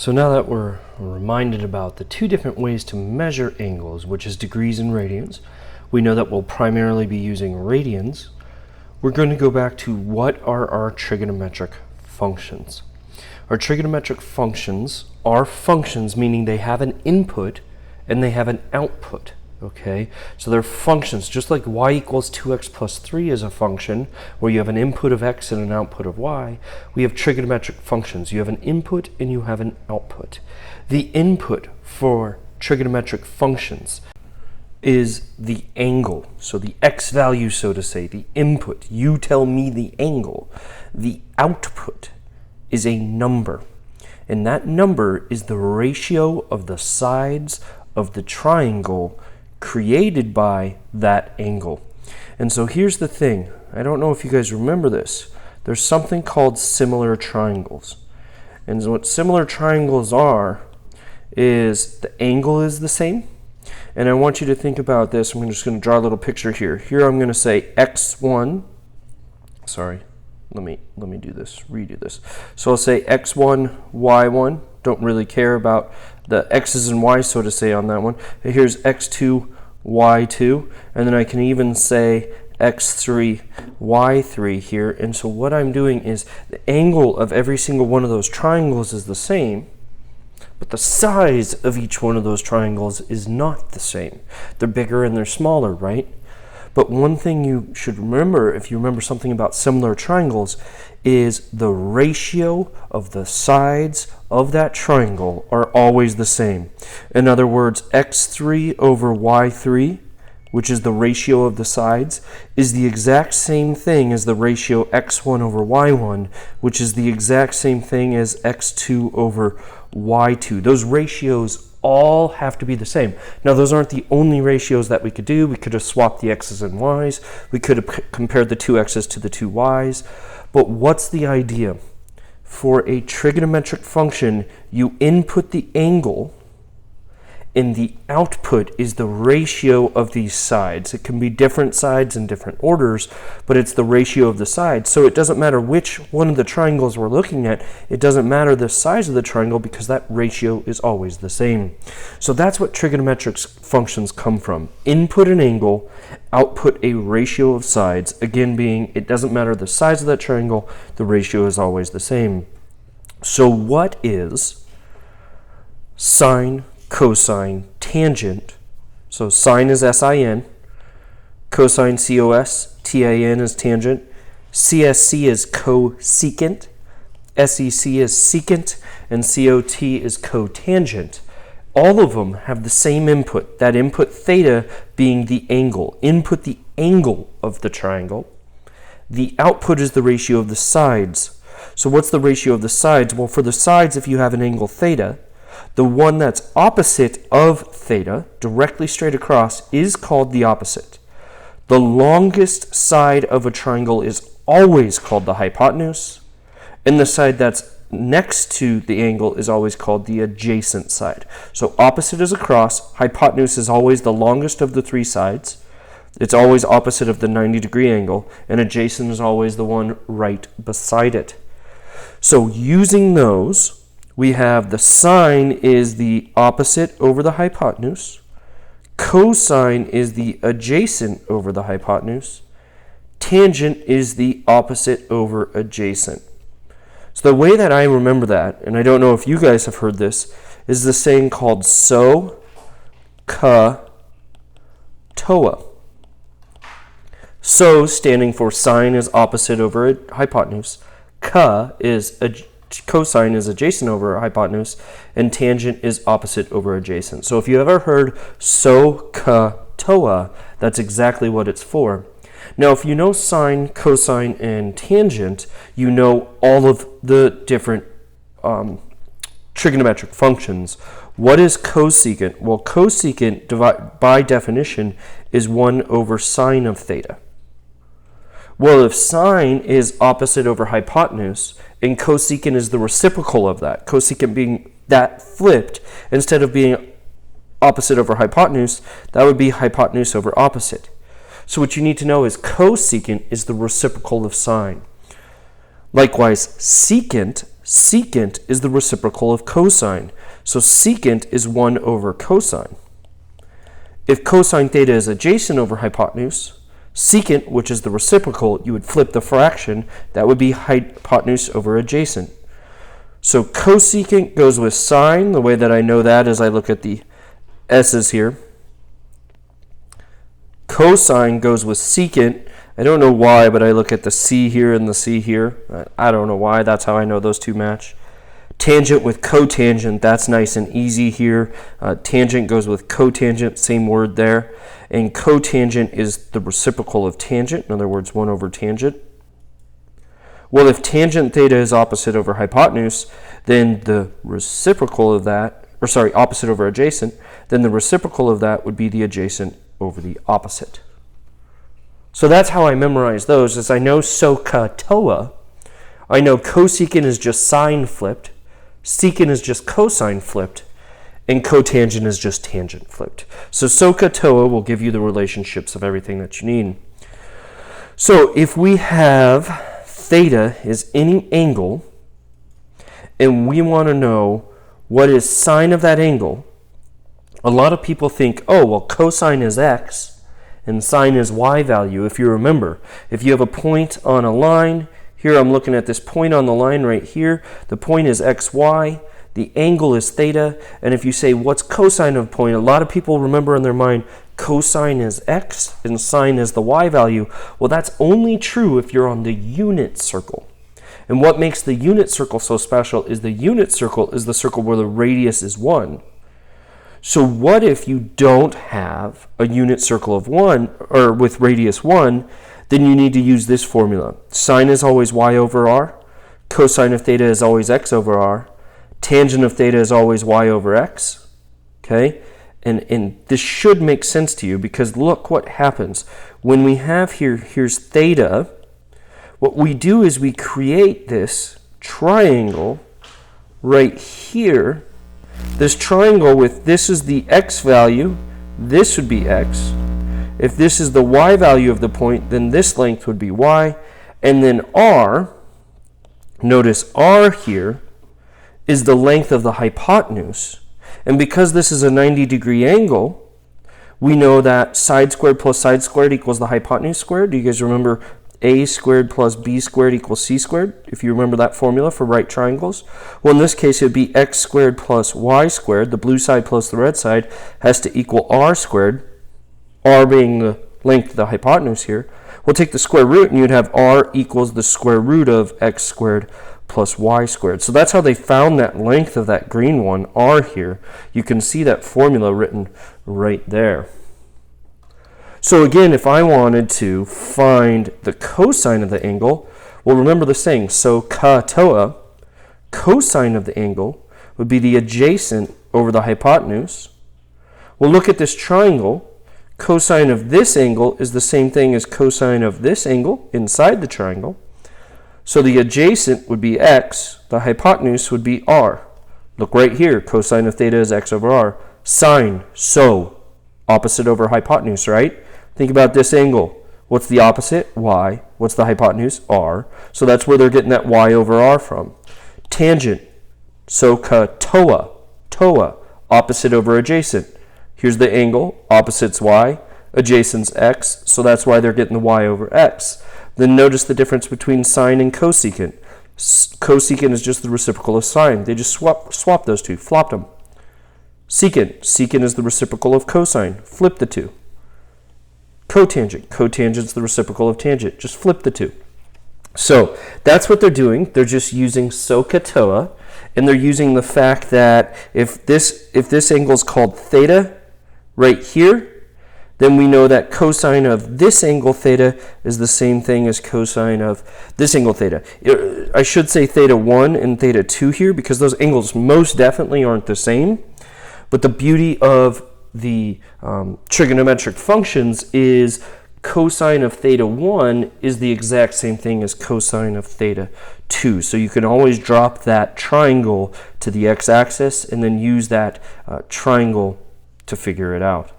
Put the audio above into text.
So now that we're reminded about the two different ways to measure angles, which is degrees and radians, we know that we'll primarily be using radians. We're going to go back to what are our trigonometric functions. Our trigonometric functions are functions, meaning they have an input and they have an output. Okay, so they're functions, just like y equals 2x plus 3 is a function where you have an input of x and an output of y. We have trigonometric functions. You have an input and you have an output. The input for trigonometric functions is the angle. So the x value, so to say, the input, you tell me the angle. The output is a number, and that number is the ratio of the sides of the triangle created by that angle. And so here's the thing. I don't know if you guys remember this. There's something called similar triangles. And what similar triangles are is the angle is the same. And I want you to think about this. I'm just going to draw a little picture here. Here I'm going to say x1. Sorry. Let me redo this. So I'll say x1, y1. Don't really care about the x's and y's, so to say, on that one. Here's x2, y2, and then I can even say x3, y3 here. And so what I'm doing is the angle of every single one of those triangles is the same, but the size of each one of those triangles is not the same. They're bigger and they're smaller, right? But one thing you should remember, if you remember something about similar triangles, is the ratio of the sides of that triangle are always the same. In other words, x3 over y3, which is the ratio of the sides, is the exact same thing as the ratio x1 over y1, which is the exact same thing as x2 over y2. Those ratios all have to be the same. Now, those aren't the only ratios that we could do. We could have swapped the x's and y's. We could have compared the two x's to the two y's. But what's the idea? For a trigonometric function, you input the angle, and the output is the ratio of these sides. It can be different sides in different orders, but it's the ratio of the sides. So it doesn't matter which one of the triangles we're looking at. It doesn't matter the size of the triangle because that ratio is always the same. So that's what trigonometric functions come from. Input an angle, output a ratio of sides. Again, being it doesn't matter the size of that triangle, the ratio is always the same. So what is sine, cosine, tangent? So sine is S-I-N, cosine C-O-S, T-A-N is tangent, C-S-C is cosecant, S-E-C is secant, and C-O-T is cotangent. All of them have the same input, that input theta being the angle. Input the angle of the triangle. The output is the ratio of the sides. So what's the ratio of the sides? Well, for the sides, if you have an angle theta, the one that's opposite of theta, directly straight across, is called the opposite. The longest side of a triangle is always called the hypotenuse, and the side that's next to the angle is always called the adjacent side. So opposite is across, hypotenuse is always the longest of the three sides. It's always opposite of the 90-degree angle, and adjacent is always the one right beside it. So using those, we have the sine is the opposite over the hypotenuse. Cosine is the adjacent over the hypotenuse. Tangent is the opposite over adjacent. So the way that I remember that, and I don't know if you guys have heard this, is the saying called so, ka, toa. So standing for sine is opposite over a hypotenuse. Ka is cosine is adjacent over hypotenuse, and tangent is opposite over adjacent. So if you ever heard so, ka, toa, that's exactly what it's for. Now, if you know sine, cosine, and tangent, you know all of the different trigonometric functions. What is cosecant? Well, cosecant, by definition, is 1 over sine of theta. Well, if sine is opposite over hypotenuse, and cosecant is the reciprocal of that, cosecant being that flipped, instead of being opposite over hypotenuse, that would be hypotenuse over opposite. So what you need to know is cosecant is the reciprocal of sine. Likewise, secant secant is the reciprocal of cosine. So secant is 1 over cosine. If cosine theta is adjacent over hypotenuse, secant, which is the reciprocal, you would flip the fraction. That would be hypotenuse over adjacent. So cosecant goes with sine. The way that I know that is I look at the s's here. Cosine goes with secant. I don't know why, but I look at the c here and the c here. I don't know why. That's how I know those two match. Tangent with cotangent, that's nice and easy here. Tangent goes with cotangent, same word there. And cotangent is the reciprocal of tangent, in other words, 1 over tangent. Well, if tangent theta is opposite over hypotenuse, then the reciprocal of that, or sorry, opposite over adjacent, then the reciprocal of that would be the adjacent over the opposite. So that's how I memorize those, is I know SOHCAHTOA. I know cosecant is just sine flipped, secant is just cosine flipped, and cotangent is just tangent flipped. So SOHCAHTOA will give you the relationships of everything that you need. So if we have theta is any angle, and we want to know what is sine of that angle, a lot of people think, oh, well, cosine is x, and sine is y value. If you remember, if you have a point on a line, here I'm looking at this point on the line right here, the point is xy, the angle is theta, and if you say, what's cosine of a point, a lot of people remember in their mind, cosine is x and sine is the y value. Well, that's only true if you're on the unit circle. And what makes the unit circle so special is the unit circle is the circle where the radius is 1. So what if you don't have a unit circle of 1, or with radius 1, then you need to use this formula. Sine is always y over r, cosine of theta is always x over r, tangent of theta is always y over x, okay? And this should make sense to you, because look what happens. When we have here's theta, what we do is we create this triangle right here. This triangle with this is the x value, this would be x. If this is the y value of the point, then this length would be y. And then r, notice r here, is the length of the hypotenuse. And because this is a 90-degree angle, we know that side squared plus side squared equals the hypotenuse squared. Do you guys remember a squared plus b squared equals c squared, if you remember that formula for right triangles? Well, in this case, it would be x squared plus y squared. The blue side plus the red side has to equal r squared, r being the length of the hypotenuse here. We'll take the square root, and you'd have r equals the square root of x squared plus y squared. So that's how they found that length of that green one, r here. You can see that formula written right there. So again, if I wanted to find the cosine of the angle, well, remember the saying, SOHCAHTOA, cosine of the angle would be the adjacent over the hypotenuse. Well, look at this triangle. Cosine of this angle is the same thing as cosine of this angle inside the triangle. So the adjacent would be x, the hypotenuse would be r. Look right here, cosine of theta is x over r. Sine, so, opposite over hypotenuse, right? Think about this angle. What's the opposite? Y. What's the hypotenuse? R. So that's where they're getting that y over r from. Tangent, SOHCAHTOA, TOA, opposite over adjacent. Here's the angle, opposite's y, adjacent's x, so that's why they're getting the y over x. Then notice the difference between sine and cosecant. Cosecant is just the reciprocal of sine. They just swap those two, flopped them. Secant is the reciprocal of cosine. Flip the two. Cotangent's the reciprocal of tangent. Just flip the two. So that's what they're doing. They're just using SOHCAHTOA, and they're using the fact that if this angle is called theta right here, then we know that cosine of this angle theta is the same thing as cosine of this angle theta. I should say theta 1 and theta 2 here, because those angles most definitely aren't the same. But the beauty of the trigonometric functions is cosine of theta 1 is the exact same thing as cosine of theta 2. So you can always drop that triangle to the x-axis and then use that triangle to figure it out.